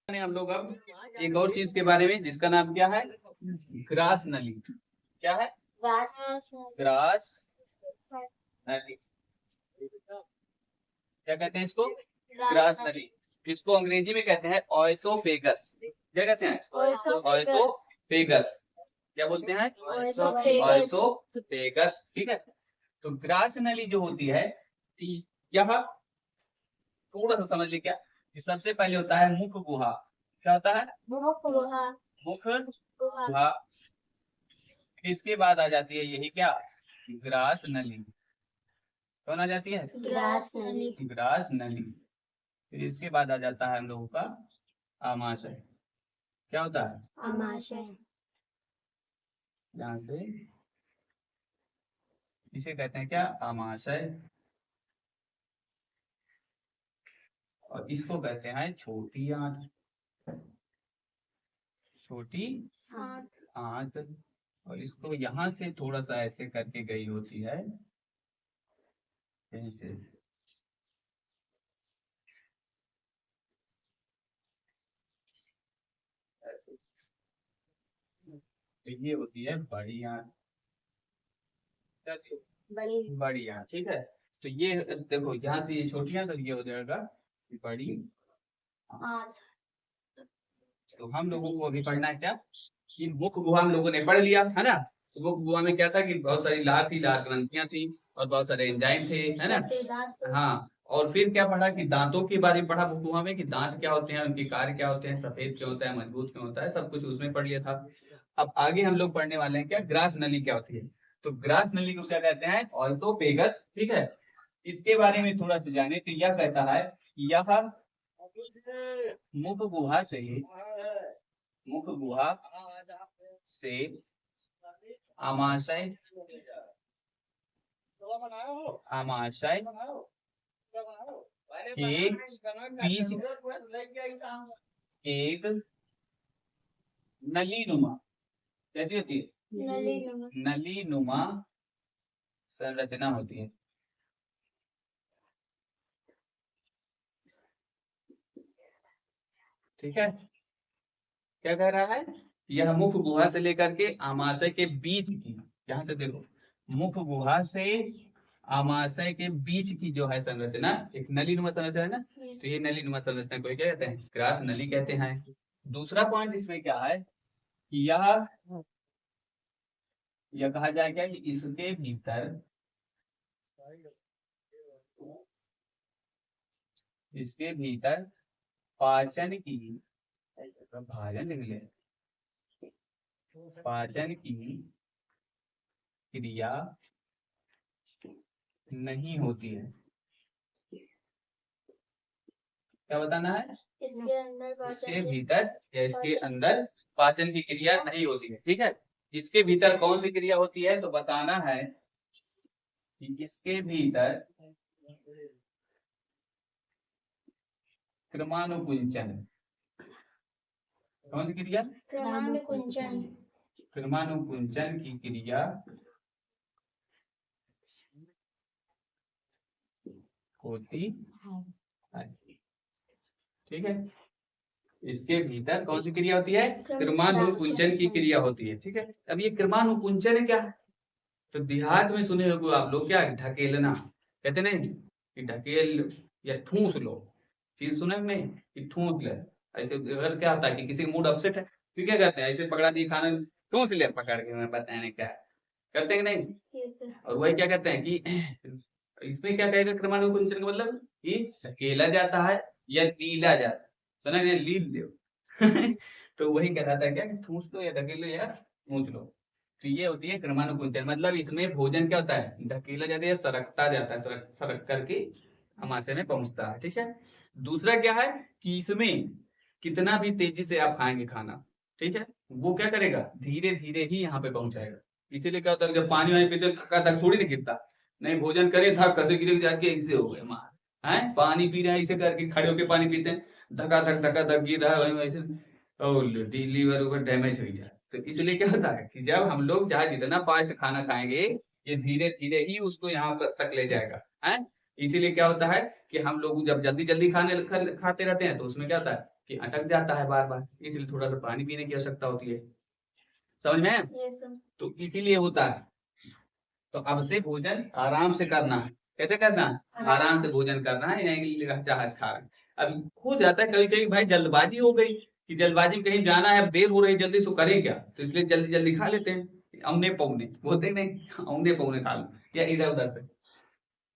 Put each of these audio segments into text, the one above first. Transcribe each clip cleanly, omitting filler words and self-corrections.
हम लोग अब एक और चीज के बारे में जिसका नाम क्या है, ग्रास नली। क्या है? ग्रास नली। क्या कहते हैं इसको? ग्रास नली। इसको अंग्रेजी में कहते हैं ओएसोफेगस। क्या कहते हैं? ओएसोफेगस। क्या बोलते हैं? ओएसोफेगस। ठीक है। तो ग्रास नली जो होती है यह थोड़ा सा समझ लीजिए क्या कि सबसे पहले होता है मुख गुहा। क्या होता है? मुख गुहा। इसके बाद आ जाती है यही क्या, ग्रास नली। कौन आ जाती है? ग्रास नली। फिर इसके बाद आ जाता है हम लोगों का आमाशय। क्या होता है? यहाँ से इसे कहते हैं क्या, आमाशय। और इसको कहते हैं छोटी आंत। छोटी आंत। और इसको यहाँ से थोड़ा सा ऐसे करके गई होती है, ऐसे। तो ये होती है बड़ी आंत। बड़ी आंत। ठीक है। तो ये देखो यहाँ से ये छोटी आंत, तो ये हो जाएगा बड़ी आंत। तो हम लोगों को अभी पढ़ना है क्या कि मुख गुहा हम लोगों ने पढ़ लिया है ना। तो मुख गुहा में क्या था कि बहुत सारी लार थी, लार ग्रंथियां थी और बहुत सारे एंजाइम थे, है ना। हाँ। और फिर क्या पढ़ा कि दांतों के बारे में पढ़ा मुख गुहा में कि दांत क्या होते हैं, उनके कार्य क्या होते हैं, सफेद क्यों होता है, मजबूत क्यों होता है, सब कुछ उसमें पढ़ लिया था। अब आगे हम लोग पढ़ने वाले हैं क्या, ग्रास नली क्या होती है। तो ग्रास नली को क्या कहते हैं, ऑर्थोपेगस। ठीक है। इसके बारे में थोड़ा सा जाने तो यह कहता है कि यह मुख गुहा से आमाशय के बीच एक नली नुमा, कैसी होती है, नली नुमा संरचना होती है। ठीक है। क्या कह रहा है, यह मुख गुहा से लेकर के आमाशय के बीच की, यहां से देखो, मुख गुहा से आमाशय के बीच की जो है संरचना, एक नलीनुमा संरचना है ना। तो ये नलीनुमा संरचना को क्या कहते हैं, ग्रास नली कहते हैं। दूसरा पॉइंट इसमें क्या है कि यह कहा जाए क्या कि इसके भीतर पाचन की, भाजन निकले, पाचन की क्रिया नहीं होती है। क्या बताना है, इसके भीतर या इसके अंदर पाचन की क्रिया नहीं होती है। ठीक है। इसके भीतर कौन सी क्रिया होती है, तो बताना है कि इसके भीतर क्रमानुकुंचन। कौन सी क्रिया, क्रमानुकुंचन की क्रिया होती है। ठीक है। इसके भीतर कौन सी क्रिया होती है, क्रमानुकुंचन की क्रिया होती है। ठीक है। अब ये क्रमानुकुंचन क्या है, तो देहात में सुने होंगे आप लोग, क्या ढकेलना कहते नहीं कि ढकेल या ठूस लो, चीज सुने नहीं कि ठूस ले। ऐसे अगर क्या होता है कि किसी मूड अपसेट है तो क्या करते हैं, ऐसे पकड़ा दिए खाना, ठूस ले पकड़ के, मैं बताने क्या करते हैं कि नहीं। और वही क्या कहते हैं कि इसमें क्या कहेगा, क्रमानुकुंचन का मतलब कि ढकेला जाता है या लीला जाता है। सुना नहीं, लील दो तो वही कह रहा था क्या कि ठूस लो या ढकेल लो या पूछ लो। तो ये होती है क्रमानुकुंचन, मतलब इसमें भोजन क्या होता है, ढकेला जाता है, सरकता जाता है, सरक करके आमाशय में पहुंचता है। ठीक है। दूसरा क्या है कि इसमें कितना भी तेजी से आप खाएंगे खाना, ठीक है, वो क्या करेगा, धीरे धीरे ही यहाँ पे पहुंचाएगा। इसीलिए क्या होता है, जब पानी वानी पीते थका थक थोड़ी ना गिरता, नहीं भोजन करे थक कसे गिर जाके ऐसे हो गए मार है, पानी पी रहे हैं ऐसे करके, खड़े होके पानी पीते हैं, धका धक गिर रहा है वैसे, और लीवर डैमेज हो जाए। तो इसलिए क्या होता है कि जब हम लोग चाहे जितना फास्ट खाना खाएंगे, ये धीरे धीरे ही उसको यहाँ तक ले जाएगा है। इसीलिए क्या होता है कि हम लोग जब जल्दी जल्दी खाते रहते हैं तो उसमें क्या होता है कि अटक जाता है बार बार, इसलिए थोड़ा सा पानी पीने की आवश्यकता होती है। समझ में? तो इसीलिए होता है। तो अब से भोजन आराम से करना है। कैसे करना है? आराम से भोजन करना है, नहीं जहाज खा रहे हैं। अब हो जाता है कभी कभी भाई जल्दबाजी हो गई कि जल्दबाजी में कहीं जाना है, अब देर हो रही है जल्दी, सो करें क्या, तो इसलिए जल्दी जल्दी खा लेते हैं, औने पौने बोलते नहीं, औने पौने खा लो या इधर उधर से।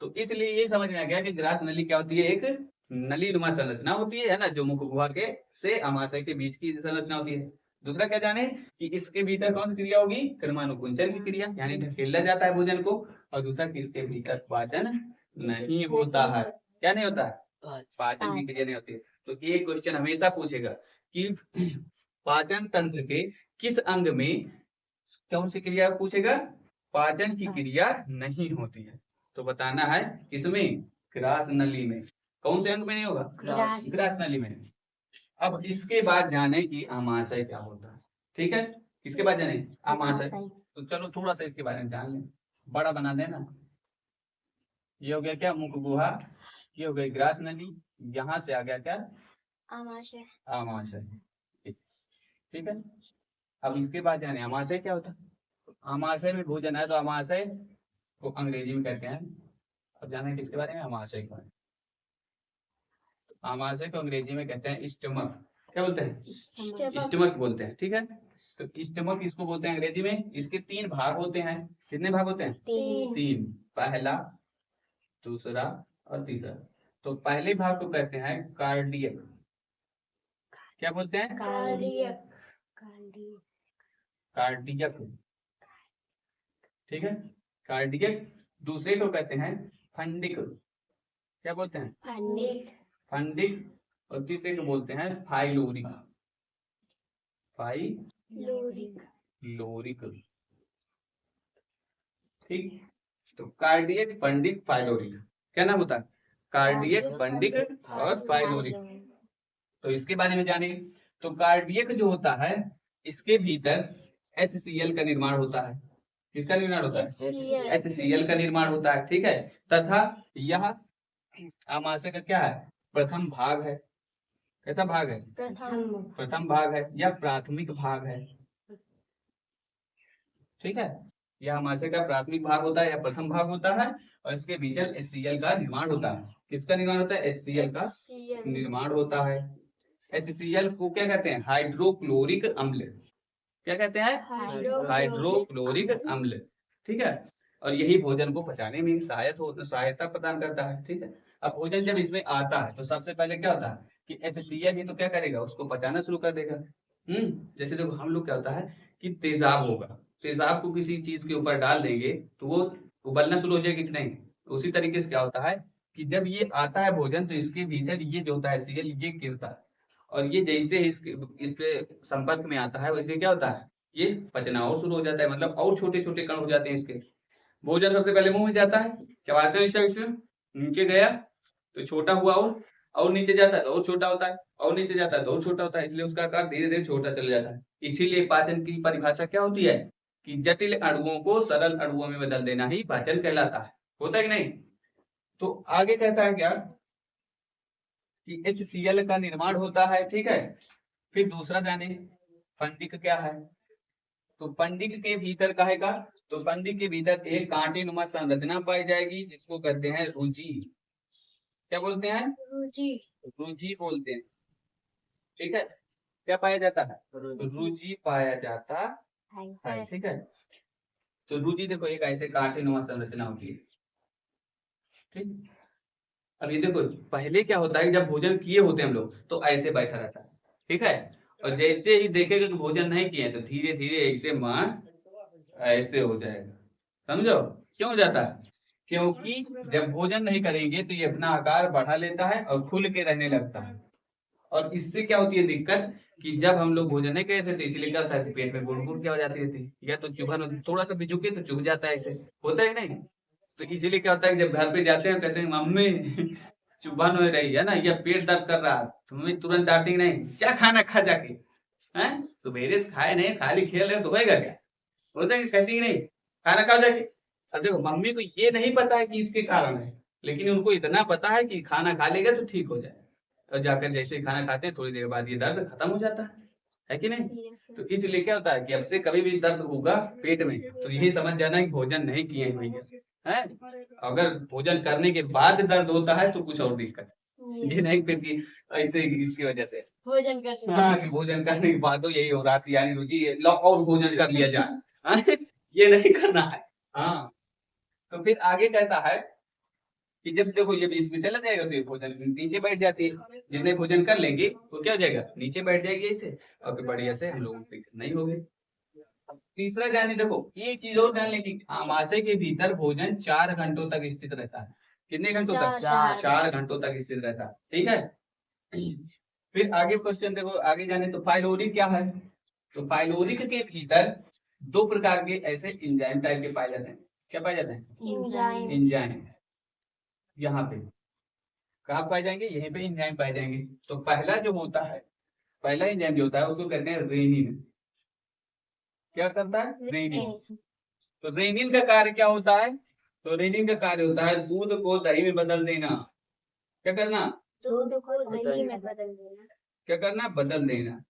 तो इसलिए ये समझ में आ गया कि ग्रास नली क्या होती है, एक नली नुमा संरचना होती है ना, जो मुख गुहा के से अमाशय के बीच की संरचना होती है। दूसरा क्या जाने कि इसके भीतर कौन सी क्रिया होगी, क्रमानुकुंचन की क्रिया, यानी ढकेला जाता है भोजन को। और दूसरा कि इसके भीतर पाचन नहीं होता है। क्या नहीं होता है? पाचन की क्रिया नहीं होती है। तो ये क्वेश्चन हमेशा पूछेगा कि पाचन तंत्र के किस अंग में कौन सी क्रिया पूछेगा, पाचन की क्रिया नहीं होती है। तो बताना है किसमें, ग्रास नली में। कौन से अंग में नहीं होगा? ग्रास नली में। अब इसके बाद जाने कि आमाशय क्या होता है। ठीक है, इसके बाद जाने आमाशय। तो चलो थोड़ा सा इसके बारे में जान लें, बड़ा बना देना। ये हो गया क्या, मुख गुहा, ये हो गई ग्रास नली, यहाँ से आ गया क्या, आमाशय। आमाशय, ठीक है। अब इसके बाद जाने आमाशय क्या होता है। आमाशय में भोजन है तो आमाशय को अंग्रेजी में कहते हैं, अब जाने किसके बारे में, आमाशय के बारे में। आमाशय को अंग्रेजी में कहते हैं स्टमक। क्या बोलते हैं? स्टमक बोलते हैं। ठीक है, तो स्टमक इसको बोलते हैं अंग्रेजी में। इसके 3 भाग होते हैं। कितने भाग होते हैं? 3। पहला, दूसरा और तीसरा। तो पहले भाग को कहते हैं कार्डियक। क्या बोलते हैं? कार्डियक। कार्डियक, ठीक है, कार्डियक। दूसरे को कहते हैं फंडिक। क्या बोलते हैं? फंडिक। फंडिक। और तीसरे को बोलते हैं फाइलोरिक। फाइलोरिक, ठीक। तो कार्डियक, फंडिक, फाइलोरिक, क्या नाम होता है? कार्डियक, फंडिक और फाइलोरिक। तो इसके बारे में जाने। तो कार्डियक जो होता है, इसके भीतर HCl का निर्माण होता है। किसका निर्माण होता है? HCl का निर्माण होता है। ठीक है, तथा यह आमाशय का क्या है, प्रथम भाग है। कैसा भाग है? प्रथम भाग है या प्राथमिक भाग है। ठीक है, यह आमाशय का प्राथमिक भाग होता है या प्रथम भाग होता है। और इसके भीतर HCl का निर्माण होता है। किसका निर्माण होता है? HCl का निर्माण होता है। HCl को क्या कहते हैं? हाइड्रोक्लोरिक अम्ल। क्या कहते हैं? हाइड्रोक्लोरिक अम्ल। ठीक है, और यही भोजन को पचाने में सहायता प्रदान करता है। ठीक है, अब भोजन जब इसमें आता है तो सबसे पहले क्या होता है कि HCl ही तो क्या करेगा, उसको पचाना शुरू कर देगा। जैसे देखो हम लोग क्या होता है कि तेजाब होगा, तेजाब को किसी चीज के ऊपर डाल देंगे तो वो उबलना शुरू हो जाएगी कि नहीं। उसी तरीके से क्या होता है कि जब ये आता है भोजन तो इसके भीतर ये जो होता है HCl ये गिरता है, और ये जैसे इसके संपर्क में आता है वैसे क्या होता है, ये पचना और शुरू हो जाता है, मतलब और छोटे छोटे कण हो जाते हैं इसके। भोजन सबसे पहले मुंह में जाता है, क्या बात है, नीचे गया तो छोटा हुआ, और नीचे जाता है तो और छोटा होता है, और नीचे जाता है तो और छोटा होता है, इसलिए उसका आकार धीरे धीरे छोटा चला जाता है। इसीलिए पाचन की परिभाषा क्या होती है कि जटिल अणुओं को सरल अणुओं में बदल देना ही पाचन कहलाता है। होता है कि नहीं? तो आगे कहता है क्या कि HCl का निर्माण होता है। ठीक है, फिर दूसरा जाने फंडिक क्या है। तो फंडिक के भीतर कहेगा, तो फंडिक के भीतर एक कांटेनुमा संरचना पाई जाएगी जिसको कहते हैं रुचि। क्या बोलते हैं? रुचि बोलते हैं। ठीक है, क्या पाया जाता है? रुचि पाया जाता है। ठीक है, तो रुचि देखो एक ऐसे कांटेनुमा संरचना होती है। ठीक, अब ये देखो पहले क्या होता है, जब भोजन किए होते हैं हम लोग तो ऐसे बैठा रहता है। ठीक है, और जैसे ही देखेगा कि भोजन नहीं किए तो धीरे धीरे ऐसे मां ऐसे हो जाएगा। समझो क्यों हो जाता है? क्योंकि जब भोजन नहीं करेंगे तो ये अपना आकार बढ़ा लेता है और खुल के रहने लगता है। और इससे क्या होती है दिक्कत कि जब हम लोग भोजन नहीं करते तो इसलिए क्या होता है, पेट में गुड़गुड़ क्या हो जाती रहती है, या तो चुभन, थोड़ा सा भी झुके तो चुभ जाता है, ऐसे होता है नहीं। तो इसीलिए क्या होता है जब घर पे जाते हैं कहते हैं मम्मी चुभन हो रही है ना, या पेट दर्द कर रहा, तो मम्मी तुरंत डांटेंगे नहीं, क्या खाना खा जाके, हैं सुबेरे से खाए नहीं, खाली खेल रहे तो होएगा क्या, होता है कहती नहीं खाना खा जाके। अब देखो मम्मी को ये नहीं पता है कि इसके कारण है, लेकिन उनको इतना पता है कि खाना खा लेगा तो ठीक हो जाए, और जाकर जैसे ही खाना खाते हैं थोड़ी देर बाद ये दर्द खत्म हो जाता है कि नहीं। तो इसलिए क्या होता है कि अब से कभी भी दर्द होगा पेट में तो यही समझ जाना कि भोजन नहीं किए हुए हैं। अगर भोजन करने के बाद दर्द होता है तो कुछ और दिक्कत है, ये नहीं फिर कि ऐसे इसकी वजह से भोजन करने, हाँ, कि भोजन करने के बाद तो यही हो रहा है यानी रुचि है, लो और भोजन कर लिया जाए, हाँ, ये नहीं करना है। हाँ, तो फिर आगे कहता है कि जब देखो ये बीच में चला जाएगा तो ये भोजन नीचे बैठ जाती है, जितने भोजन कर लेंगे तो क्या हो जाएगा, नीचे बैठ जाएगी ऐसे, और फिर बढ़िया से हम लोगों को दिक्कत नहीं होगी। तीसरा जाने देखो ये चीज और जान लेंगे, आमाशय के भीतर भोजन 4 घंटों तक स्थित रहता है। कितने घंटों तक, 4 घंटों तक स्थित रहता है, ठीक है। फिर आगे क्वेश्चन देखो, आगे जाने तो फाइलोरिक क्या है, तो फाइलोरिक के भीतर 2 प्रकार के ऐसे एंजाइम टाइप के पाए जाते हैं। क्या पाए जाते हैं, एंजाइम। यहाँ पे कहाँ पाए जाएंगे, यहीं पे एंजाइम पाए जाएंगे। तो पहला जो होता है, पहला एंजाइम जो होता है उसको कहते हैं रेनिन। क्या करता है, रेनिन। तो रेनिन का कार्य क्या होता है, तो रेनिन का कार्य होता है दूध को दही में बदल देना। क्या करना, दूध को दही में बदल देना। क्या करना, बदल देना।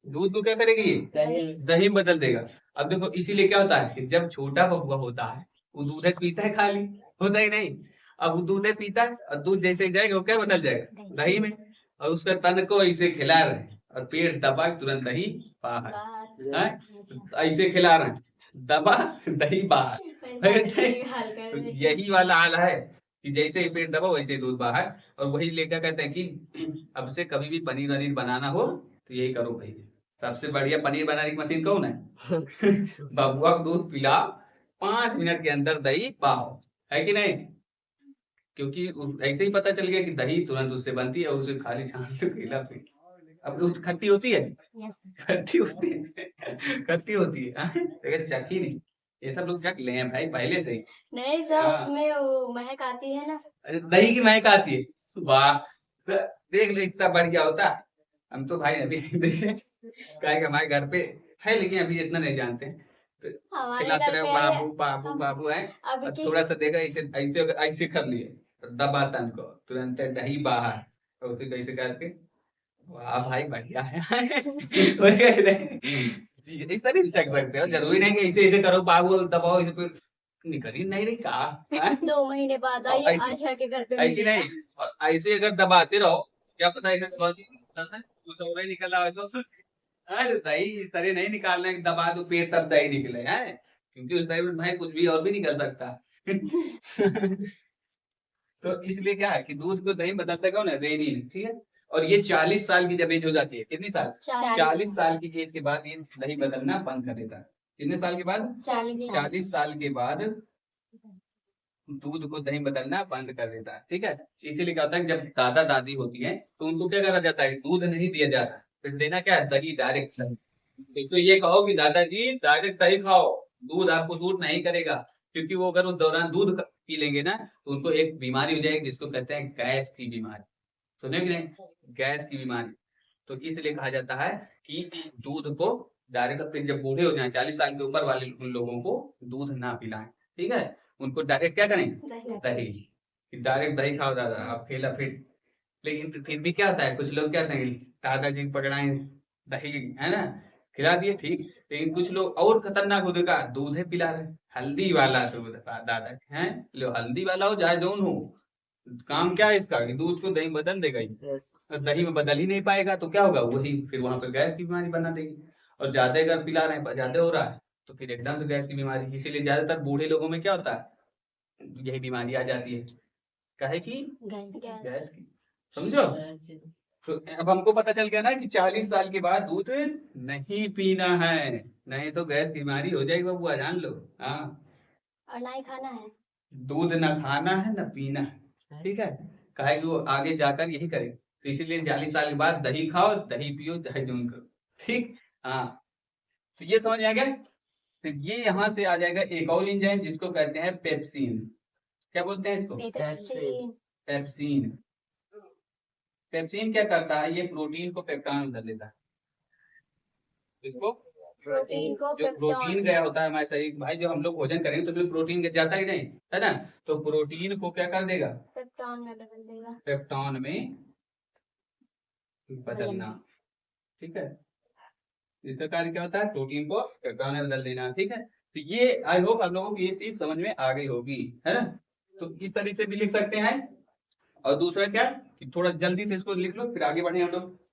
दूध को क्या करेगी, दही में बदल देगा। अब देखो इसीलिए क्या होता है कि जब छोटा बबुआ होता है वो दूध पीता है, खाली होता ही नहीं। अब वो दूध पीता है और दूध जैसे जाएगा वो क्या बदल जाएगा, दही में। और उसका तन को ऐसे खिला रहे हैं और पेट दबा तुरंत दही बाहर, ऐसे खिला रहे हैं, दबा दही बाहर। तो यही वाला हाल है कि जैसे ही पेट दबा वैसे ही दूध बाहर। और वही लेकर कहते हैं कि अब से कभी भी पनीर वनीर बनाना हो तो यही करो भाई, सबसे बढ़िया पनीर बनाने की मशीन कौन है, बबुआ को दूध पिलाओ, 5 मिनट के अंदर दही पाओ, है कि नहीं। क्योंकि ऐसे ही पता चल गया कि दही तुरंत उससे बनती है, उसे खाली छान के पिला फिर। अब दूध खट्टी होती है, खट्टी होती है, खट्टी होती है, अगर चखी नहीं, ये सब लोग चख ले हैं भाई पहले से ही। नहीं सर, उसमें वो महक आती है ना, दही की महक आती है, वाह, देख लो इतना बढ़िया होता। हम तो भाई अभी क्या हमारे घर पे है, लेकिन अभी इतना नहीं जानते। तो खिलाते रहे बाबू बाबू बाबू है, और थोड़ा सा देखा ऐसे ऐसे ऐसे कर लिए, दबा तन को तुरंत दही बाहर, और उसे कैसे करके, वाह भाई बढ़िया है। इस तरह भी चख सकते हो, जरूरी नहीं कि ऐसे ऐसे करो बाबू दबाओ इसे, फिर निकल ही नहीं रही कहा। 2 महीने बाद आई आशा के घर पे मिलेगा नहीं, और ऐसे अगर दबाते रहो क्या पता है कुछ और ही निकल रहा है तो, दही इस तरह नहीं निकालना है दबा दो पेट तब दही निकले है, क्योंकि उस दही में भाई कुछ भी और भी निकल सकता है। तो इसलिए क्या है कि दूध को दही बदलता कौन है, रेनिन, ठीक है। और ये 40 साल की जब एज हो जाती है, कितनी साल, 40 साल की एज के बाद ये दही बदलना बंद कर देता है। कितने साल के बाद, 40 साल के बाद दूध को दही बदलना बंद कर देता है, ठीक है। इसीलिए क्या होता है जब दादा दादी होती है तो उनको क्या करा जाता है, दूध नहीं दिया जाता, फिर देना क्या है, दही, डायरेक्ट दही। तो ये कहो कि दादाजी डायरेक्ट दही खाओ, दूध आपको सूट नहीं करेगा, क्योंकि वो अगर उस दौरान दूध पी लेंगे ना तो उनको एक बीमारी हो जाएगी जिसको कहते हैं गैस की बीमारी। सुने कि नहीं, गैस की बीमारी। तो इसलिए कहा जाता है कि दूध को डायरेक्ट, फिर जब बूढ़े हो जाए 40 साल के ऊपर वाले उन लोगों को दूध ना पिलाएं, ठीक है। उनको डायरेक्ट क्या करें, दही, डायरेक्ट दही खाओ दादा, आप खेला फिर। लेकिन फिर भी क्या होता है, कुछ लोग क्या होते हैं, दादाजी पकड़ाए दही है ना, खिला दिए ठीक, लेकिन कुछ लोग और खतरनाक होते का दूध है पिला रहे, हल्दी वाला दूध, दादा है लो हल्दी वाला हो चाहे जौन हो, काम क्या है इसका कि दूध को दही बदल देगा ही, दही में बदल ही नहीं पाएगा तो क्या होगा, वही फिर वहां पर गैस की बीमारी बना देगी। और ज्यादा अगर पिला रहे हैं, ज्यादा हो रहा है तो फिर एकदम से गैस की बीमारी। इसीलिए ज्यादातर बूढ़े लोगों में क्या होता है, यही बीमारी आ जाती है, काहे की, गैस की, समझो। तो अब हमको पता चल गया ना कि 40 साल के बाद दूध नहीं पीना है, नहीं तो गैस की बीमारी हो जाएगी बबुआ, जान लो। हाँ, और ना ही खाना है, दूध ना खाना है ना पीना है, ठीक है। काहे कि वो आगे जाकर यही करे, तो इसीलिए 40 साल के बाद दही खाओ, दही पियो, चाहे जून करो, ठीक। हाँ, तो ये समझ आ गया। तो ये यहाँ से आ जाएगा एक और एंजाइम जिसको कहते हैं पेप्सिन। क्या बोलते हैं इसको, पेप्सिन। पेप्सिन, पेप्सिन क्या करता है, ये प्रोटीन को पेप्टाइन में बदल देता है, इसको प्रोटीन को जो प्रोटीन गया होता है हमारे शरीर भाई, जो हम लोग भोजन करेंगे तो उसमें प्रोटीन जाता ही नहीं है ना, तो प्रोटीन को क्या कर देगा, पेप्टॉन में बदल देगा, पेप्टॉन में बदलना। ठीक है, इसका कार्य क्या होता है, प्रोटीन को पेप्टॉन में बदल देना। ठीक है, तो ये आई होप आप लोगों को ये चीज समझ में आ गई होगी, है ना। तो इस तरह से भी लिख सकते हैं। और दूसरा क्या कि थोड़ा जल्दी से इसको लिख लो, फिर आगे बढ़े हम लोग।